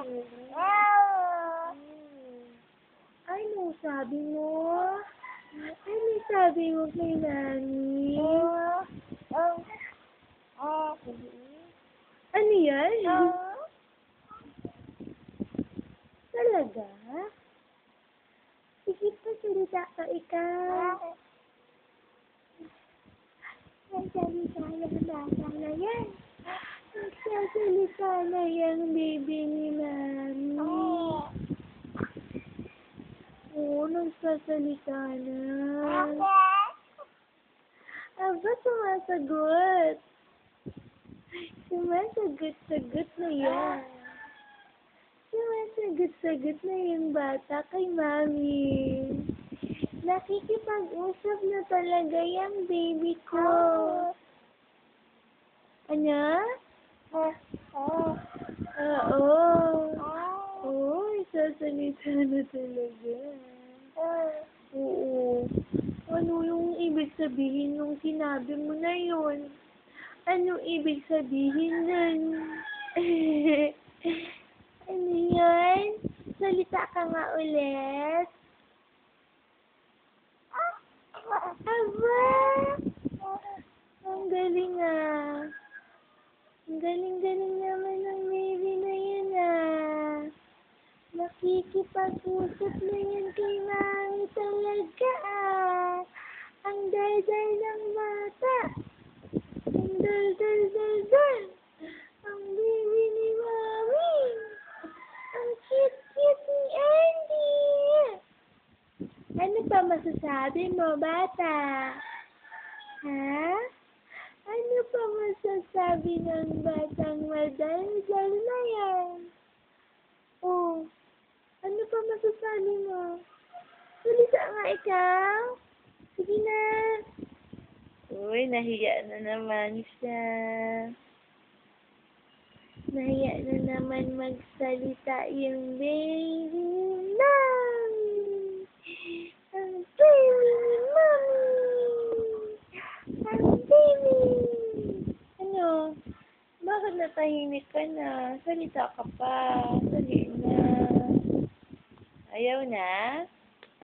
Ano sabi mo? Ano sabi mo kay Nani? Ano yan? Talaga? Sige pa, salita ka ikaw. Nagsalita yung bata na yan. Nagsasalita na yung baby ni Mami. Oo, nagsasalita na. Aba, sumasagot. Sumasagot-sagot na yan. Sumasagot-sagot na yung bata kay Mami. Nakikipag-usap na talaga yung baby ko. Ano? Oo. Oo, sasalita na talaga. Oo. Ano yung ibig sabihin nung sinabi mo na yun? Ano ibig sabihin nun? Ano yan? Salita ka nga ulit. Aba! Ang galing ah. Ang galing-galing naman ng baby na yun ah. Nakikipag-usap na yan kay Mami talaga ah. Ang dal-dal ng bata. Ang dal-dal-dal-dal. Ang baby ni Mami. Ang cute-cute ni Andy. Ano pa masasabi mo, bata? Ha? Ano pa masasabi ng batang madal-dal na yan? Oh, ano pa masasabi mo? Salita nga ikaw. Sige na. Uy, nahiya na naman siya. Nahiya na naman magsalita yung baby ni Mami. Ang baby ni Mami. Ang baby. Ano? Bakit natahimik ka na? Salita ka pa. Dali na. Ayaw na?